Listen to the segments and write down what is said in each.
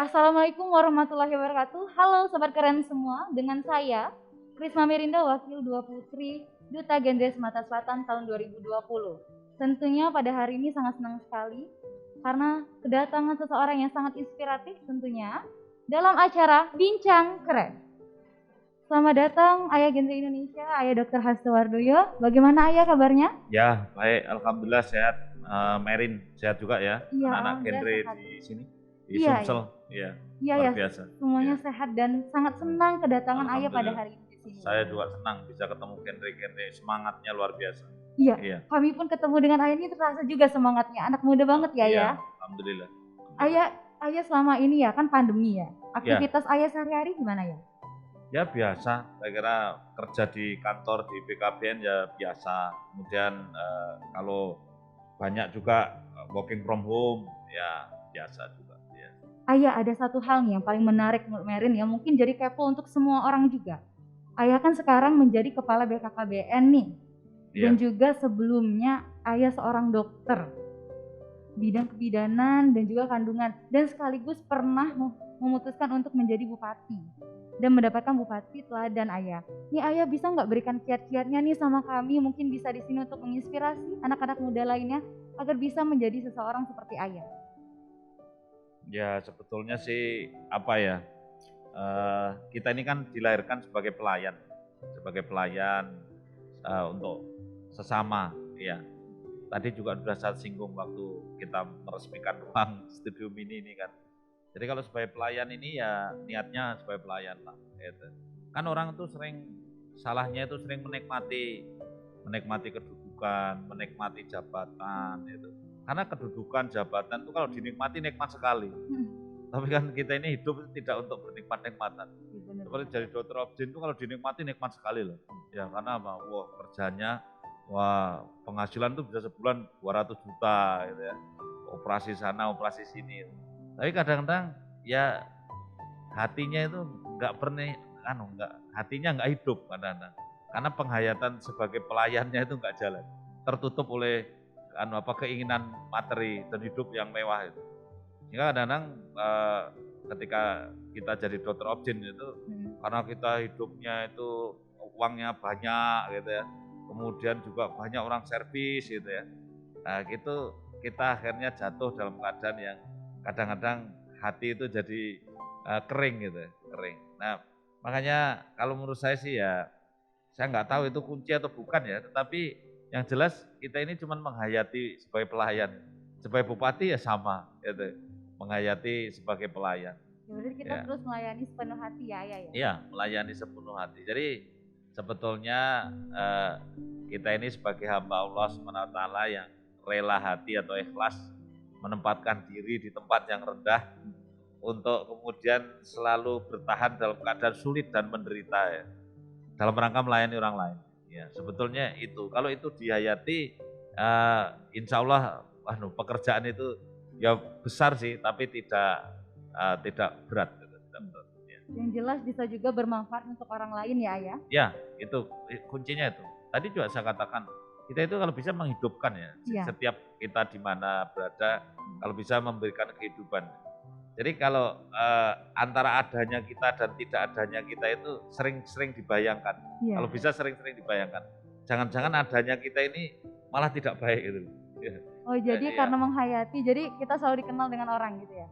Assalamualaikum warahmatullahi wabarakatuh. Halo Sobat Keren semua, dengan saya Krisma Mirinda, Wakil 2 Putri Duta Genre Sumatera Selatan tahun 2020. Tentunya pada hari ini sangat senang sekali karena kedatangan seseorang yang sangat inspiratif tentunya dalam acara Bincang Keren. Selamat datang Ayah Genre Indonesia, Ayah Dr. Hasto Wardoyo. Bagaimana Ayah kabarnya? Ya, baik. Alhamdulillah sehat. Merin sehat juga ya. Iya, Anak-anak genre sehat. di sini, di Iya, Sumsel. Iya, iya luar ya, biasa. semuanya Ya. sehat dan sangat senang kedatangan Ayah pada Alhamdulillah. hari ini di sini. Saya juga senang bisa ketemu genre-genre, semangatnya luar biasa. Iya, Iya. kami pun ketemu dengan Ayah ini terasa juga semangatnya. Anak muda banget ya, Iya, ya. Alhamdulillah. Ayah selama ini ya kan pandemi ya. Aktivitas Ayah sehari-hari gimana ya? Ya biasa, saya kira kerja di kantor di BKBN ya biasa. Kemudian kalau banyak juga working from home ya biasa juga. Ya. Ayah ada satu hal nih yang paling menarik menurut Merin ya, mungkin jadi kepo untuk semua orang juga. Ayah kan sekarang menjadi kepala BKKBN nih. Dan juga sebelumnya Ayah seorang dokter bidang kebidanan dan juga kandungan, dan sekaligus pernah memutuskan untuk menjadi bupati dan mendapatkan bupati teladan Ayah. Nih Ayah bisa nggak berikan kiat-kiatnya nih sama kami, mungkin bisa di sini untuk menginspirasi anak-anak muda lainnya agar bisa menjadi seseorang seperti Ayah. Ya sebetulnya sih apa ya, kita ini kan dilahirkan sebagai pelayan untuk sesama, ya. Tadi juga sudah saya singgung waktu kita meresmikan ruang studio mini ini kan. Jadi kalau sebagai pelayan ini ya niatnya sebagai pelayan lah. Gitu. Kan orang itu salahnya itu sering menikmati kedudukan, menikmati jabatan itu. Karena kedudukan jabatan itu kalau dinikmati nikmat sekali. Tapi kan kita ini hidup tidak untuk bernikmat-nikmatan. Seperti jadi dokter objin itu kalau dinikmati nikmat sekali loh. Ya karena apa? Wah kerjanya, wah penghasilan tuh bisa sebulan 200 juta gitu ya. Operasi sana, operasi sini. Tapi kadang-kadang ya hatinya itu hatinya nggak hidup kadang-kadang. Karena penghayatan sebagai pelayannya itu nggak jalan. Tertutup oleh keinginan materi dan hidup yang mewah itu. Sehingga kadang-kadang ketika kita jadi dokter objin itu karena kita hidupnya itu uangnya banyak gitu ya, kemudian juga banyak orang servis gitu ya, nah gitu kita akhirnya jatuh dalam keadaan yang kadang-kadang hati itu jadi kering gitu ya, kering. Nah makanya kalau menurut saya sih ya, saya nggak tahu itu kunci atau bukan ya, tetapi yang jelas kita ini cuma menghayati sebagai pelayan, sebagai bupati ya sama gitu, menghayati sebagai pelayan. Ya berarti kita terus melayani sepenuh hati ya Ayah ya? Iya, melayani sepenuh hati. Jadi sebetulnya kita ini sebagai hamba Allah SWT yang rela hati atau ikhlas menempatkan diri di tempat yang rendah untuk kemudian selalu bertahan dalam keadaan sulit dan menderita ya, dalam rangka melayani orang lain. Ya, sebetulnya itu. Kalau itu dihayati, insya Allah pekerjaan itu ya besar sih, tapi tidak berat. Ya. Yang jelas bisa juga bermanfaat untuk orang lain ya Ayah? Ya, itu kuncinya itu. Tadi juga saya katakan, kita itu kalau bisa menghidupkan ya, setiap kita di mana berada, kalau bisa memberikan kehidupan. Jadi kalau antara adanya kita dan tidak adanya kita itu sering-sering dibayangkan. Kalau bisa sering-sering dibayangkan. Jangan-jangan adanya kita ini malah tidak baik gitu. Oh jadi karena menghayati, jadi kita selalu dikenal dengan orang gitu ya?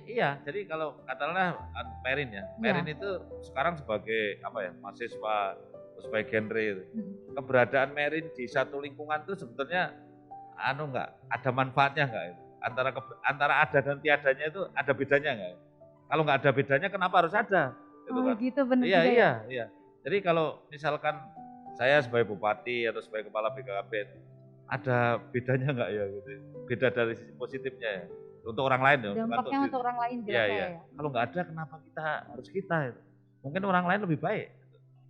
Iya, jadi kalau katakanlah Merin ya, Merin itu sekarang sebagai mahasiswa sebagai genre itu. Keberadaan Merin di satu lingkungan itu sebetulnya nggak ada manfaatnya nggak itu? Antara ada dan tiadanya itu ada bedanya nggak? Kalau nggak ada bedanya, kenapa harus ada? Gitu kan? Gitu benar iya, juga iya, iya. Jadi kalau misalkan saya sebagai bupati atau sebagai kepala BKKBN, ada bedanya nggak ya? Gitu. Beda dari sisi positifnya ya. Untuk orang lain ya. Dampaknya untuk orang lain jelas ya. Kalau nggak ada, kenapa harus kita? Mungkin orang lain lebih baik.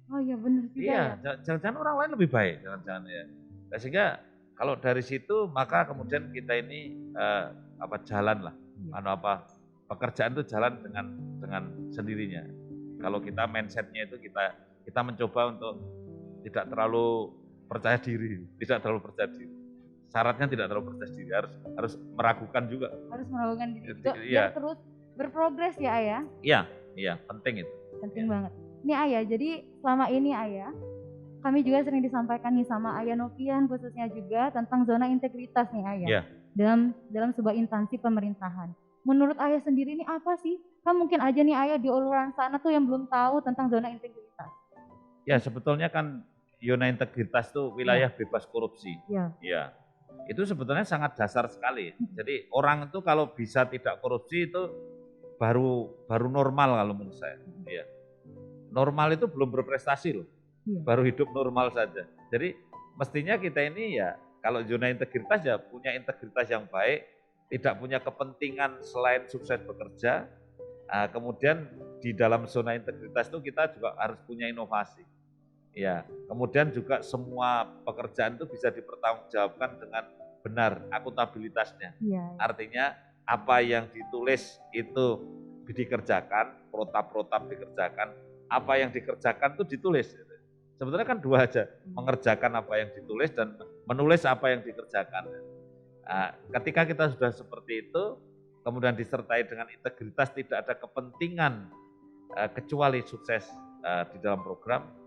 Oh iya benar juga ya. Jangan-jangan orang lain lebih baik, jangan-jangan ya. Nah, sehingga kalau dari situ maka kemudian kita ini jalan lah, pekerjaan itu jalan dengan sendirinya. Kalau kita mindsetnya itu kita mencoba untuk tidak terlalu percaya diri. Syaratnya tidak terlalu percaya diri, harus meragukan juga. Harus meragukan diri juga, biar terus berprogres ya Ayah. Iya, penting itu. Penting banget. Nih Ayah, jadi selama ini Ayah, kami juga sering disampaikan nih sama Ayah Novian khususnya juga tentang zona integritas nih Ayah. Iya. Dalam sebuah instansi pemerintahan. Menurut Ayah sendiri ini apa sih? Kan mungkin aja nih Ayah di uluran sana tuh yang belum tahu tentang zona integritas. Ya, sebetulnya kan zona integritas tuh wilayah bebas korupsi. Iya. Itu sebetulnya sangat dasar sekali. Jadi orang itu kalau bisa tidak korupsi itu baru normal kalau menurut saya. Iya. Normal itu belum berprestasi loh. Baru hidup normal saja. Jadi mestinya kita ini ya kalau zona integritas ya punya integritas yang baik, tidak punya kepentingan selain sukses bekerja. Kemudian di dalam zona integritas itu kita juga harus punya inovasi. Ya, kemudian juga semua pekerjaan itu bisa dipertanggungjawabkan dengan benar akuntabilitasnya. Artinya apa yang ditulis itu dikerjakan, protap-protap dikerjakan, apa yang dikerjakan itu ditulis. Sebetulnya kan dua aja, mengerjakan apa yang ditulis dan menulis apa yang dikerjakan. Ketika kita sudah seperti itu, kemudian disertai dengan integritas, tidak ada kepentingan kecuali sukses di dalam program,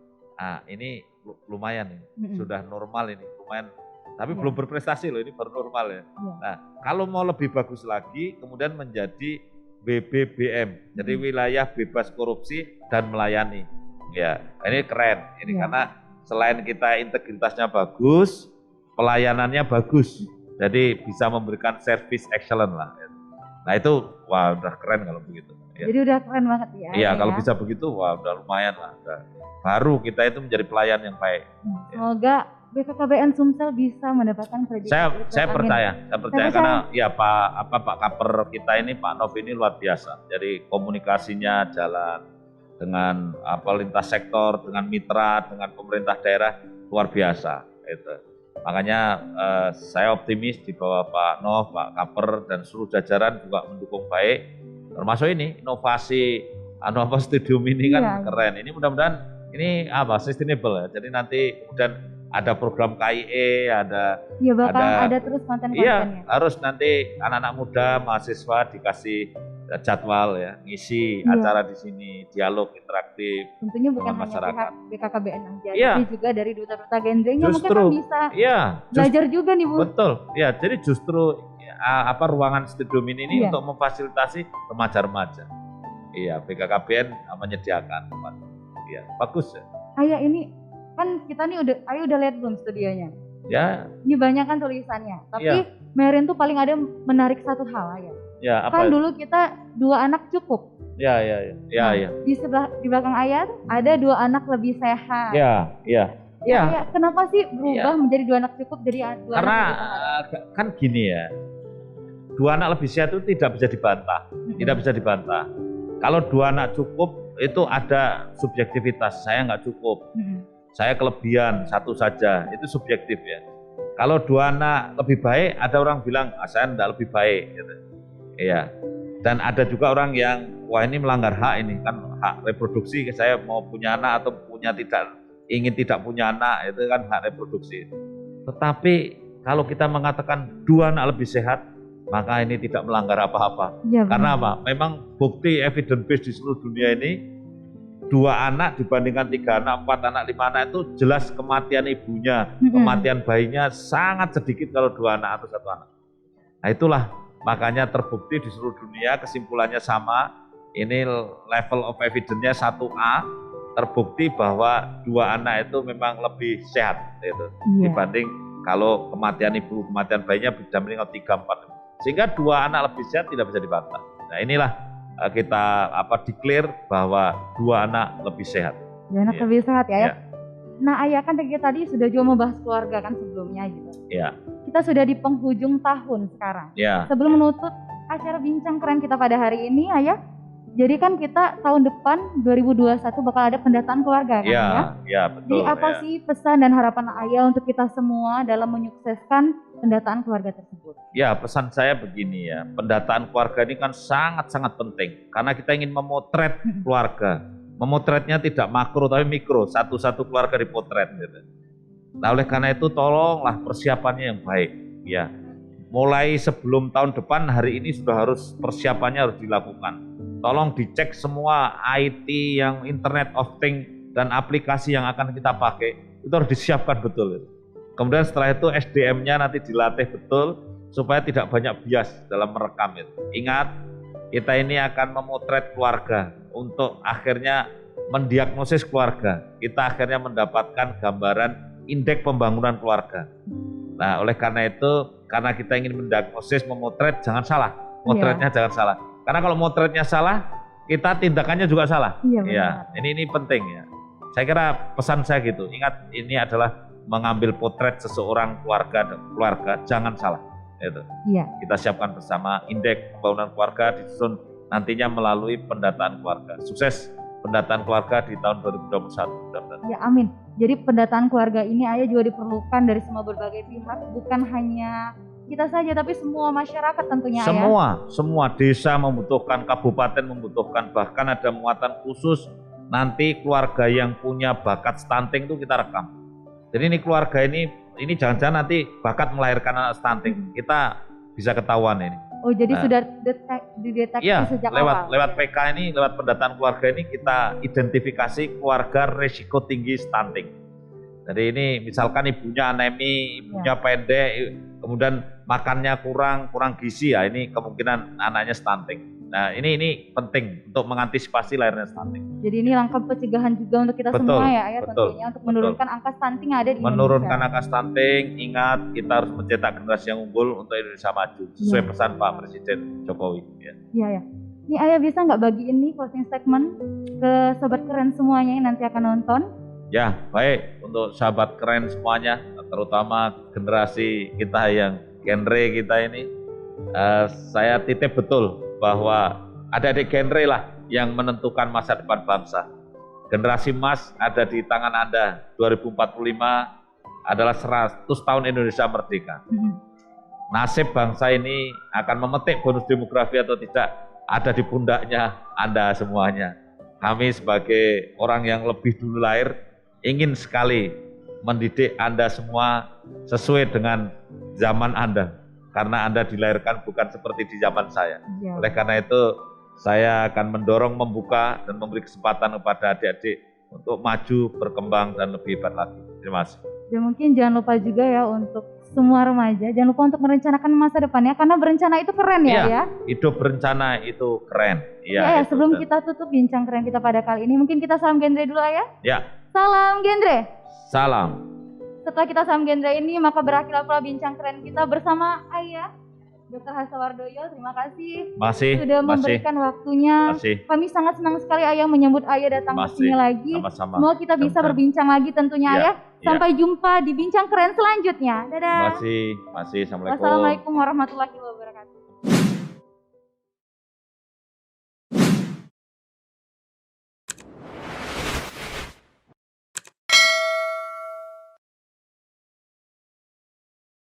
ini lumayan nih, sudah normal ini, lumayan. Tapi belum berprestasi loh, ini baru normal ya. Nah, kalau mau lebih bagus lagi, kemudian menjadi WBBM, jadi wilayah bebas korupsi dan melayani. Ya, ini keren. Ini karena selain kita integritasnya bagus, pelayanannya bagus. Jadi bisa memberikan service excellent lah. Nah itu, wah udah keren kalau begitu. Ya. Jadi udah keren banget ya. Iya, kalau bisa begitu, wah udah lumayan lah. Baru kita itu menjadi pelayan yang baik. Semoga BKKBN Sumsel bisa mendapatkan predikat. Saya percaya karena ya Pak Kaper kita ini, Pak Nov ini luar biasa. Jadi komunikasinya jalan dengan lintas sektor, dengan mitra, dengan pemerintah daerah luar biasa. Itu. Makanya saya optimis di bawah Pak Nov, Pak Kaper dan seluruh jajaran juga mendukung baik. Termasuk ini inovasi stadium ini kan keren. Ini mudah-mudahan ini sustainable ya. Jadi nanti kemudian ada program KIE, ada terus konten-kontennya. Iya, harus nanti anak-anak muda, mahasiswa dikasih jadwal ya, ngisi acara di sini, dialog interaktif. Tentunya bukan hanya pihak BKKBN aja, tapi juga dari duta-duta gendernya mungkin kan bisa belajar juga nih Bu. Betul, ya. Jadi justru ruangan stadium ini untuk memfasilitasi remaja-remaja. Iya, BKKBN menyediakan tempat. Iya, bagus ya. Ayah ini kan kita nih udah lihat belum studionya? Ya. Ini banyak kan tulisannya, tapi Merin tuh paling ada menarik satu hal Ayah. Ya, apa? Kan dulu kita 2 anak cukup. Ya. Di belakang Ayah ada 2 anak lebih sehat. Ya. Kenapa sih berubah menjadi 2 anak cukup jadi 2 Karena anak sehat? Kan gini ya, 2 anak lebih sehat itu tidak bisa dibantah. Kalau 2 anak cukup itu ada subjektivitas, saya nggak cukup. Saya kelebihan 1 saja, itu subjektif ya. Kalau 2 anak lebih baik, ada orang bilang saya enggak lebih baik gitu. Iya. Dan ada juga orang yang ini melanggar hak, ini kan hak reproduksi, saya mau punya anak atau ingin tidak punya anak, itu kan hak reproduksi. Tetapi kalau kita mengatakan 2 anak lebih sehat, maka ini tidak melanggar apa-apa. Karena apa? Memang bukti evidence base di seluruh dunia ini 2 anak dibandingkan 3 anak, 4 anak, 5 anak itu jelas kematian ibunya, kematian bayinya sangat sedikit kalau 2 anak atau 1 anak. Nah itulah makanya terbukti di seluruh dunia, kesimpulannya sama. Ini level of evidence-nya 1A, terbukti bahwa 2 anak itu memang lebih sehat gitu, dibanding kalau kematian ibu, kematian bayinya dibanding 3, 4. Sehingga 2 anak lebih sehat tidak bisa dibantah. Nah inilah kita declare bahwa 2 anak lebih sehat. 2 anak lebih sehat ya. Nah Ayah kan tadi sudah juga membahas keluarga kan sebelumnya gitu. Iya. Kita sudah di penghujung tahun sekarang. Sebelum menutup acara bincang keren kita pada hari ini Ayah, jadi kan kita tahun depan 2021 bakal ada pendataan keluarga kan ya? Iya betul. Jadi apa sih pesan dan harapan Ayah untuk kita semua dalam menyukseskan pendataan keluarga tersebut? Ya, pesan saya begini ya, pendataan keluarga ini kan sangat-sangat penting karena kita ingin memotret keluarga. Memotretnya tidak makro tapi mikro, satu-satu keluarga dipotret gitu. Nah oleh karena itu tolonglah persiapannya yang baik ya. mulai sebelum tahun depan hari ini sudah harus persiapannya harus dilakukan. Tolong dicek semua IT yang Internet of Things dan aplikasi yang akan kita pakai itu harus disiapkan betul. Kemudian setelah itu SDM-nya nanti dilatih betul supaya tidak banyak bias dalam merekam itu. Ingat, kita ini akan memotret keluarga untuk akhirnya mendiagnosis keluarga. Kita akhirnya mendapatkan gambaran indeks pembangunan keluarga. Nah, oleh karena itu, karena kita ingin mendiagnosis, memotret, jangan salah. Motretnya jangan salah. Karena kalau motretnya salah, kita tindakannya juga salah. Iya, ini penting ya. Saya kira pesan saya gitu. Ingat, ini adalah mengambil potret seseorang keluarga, jangan salah. Itu. Iya. Kita siapkan bersama indeks pembangunan keluarga disusun nantinya melalui pendataan keluarga. Sukses pendataan keluarga di tahun 2021. Ya, amin. Jadi pendataan keluarga ini Ayah juga diperlukan dari semua berbagai pihak, bukan hanya kita saja tapi semua masyarakat tentunya. Semua desa membutuhkan, kabupaten membutuhkan, bahkan ada muatan khusus nanti keluarga yang punya bakat stunting itu kita rekam. Jadi ini keluarga ini jangan-jangan nanti bakat melahirkan anak stunting, kita bisa ketahuan ini. Oh, jadi sudah dideteksi sejak awal? Lewat PK ini, lewat pendataan keluarga ini kita identifikasi keluarga risiko tinggi stunting. Jadi ini misalkan ibunya anemi, ibunya pendek, kemudian makannya kurang gizi, ya ini kemungkinan anaknya stunting. Nah ini penting untuk mengantisipasi lahirnya stunting. Jadi ini langkah pencegahan juga untuk kita semua ya Ayah tentunya untuk menurunkan angka stunting yang ada di Indonesia. Menurunkan angka stunting, ingat kita harus mencetak generasi yang unggul untuk Indonesia maju sesuai pesan Pak Presiden Jokowi. Iya. Ini Ayah bisa nggak bagiin nih closing statement ke sobat keren semuanya yang nanti akan nonton? Ya, baik untuk sahabat keren semuanya, terutama generasi kita yang genre kita ini, saya titip betul bahwa adik-adik genre lah yang menentukan masa depan bangsa. Generasi emas ada di tangan Anda. 2045 adalah 100 tahun Indonesia merdeka. Nasib bangsa ini akan memetik bonus demografi atau tidak ada di pundaknya Anda semuanya. Kami sebagai orang yang lebih dulu lahir ingin sekali mendidik Anda semua sesuai dengan zaman Anda. Karena Anda dilahirkan bukan seperti di zaman saya. Oleh karena itu, saya akan mendorong, membuka, dan memberi kesempatan kepada adik-adik untuk maju, berkembang, dan lebih hebat lagi. Terima kasih. Dan mungkin jangan lupa juga ya untuk semua remaja, jangan lupa untuk merencanakan masa depannya, karena berencana itu keren ya. Hidup berencana itu keren. Sebelum kita tutup bincang keren kita pada kali ini, mungkin kita salam genre dulu ya. Salam genre. Salam. Setelah kita salam genre ini, maka berakhirlah pula bincang keren kita bersama Ayah Dr. Hasawardoyo. Terima kasih sudah memberikan waktunya. Kami sangat senang sekali Ayah menyambut Ayah datang ke sini lagi. Sama-sama. Semoga kita bisa berbincang lagi tentunya Ayah. Sampai jumpa di bincang keren selanjutnya. Dadah. Terima kasih. Assalamualaikum. Wassalamualaikum warahmatullahi wabarakatuh.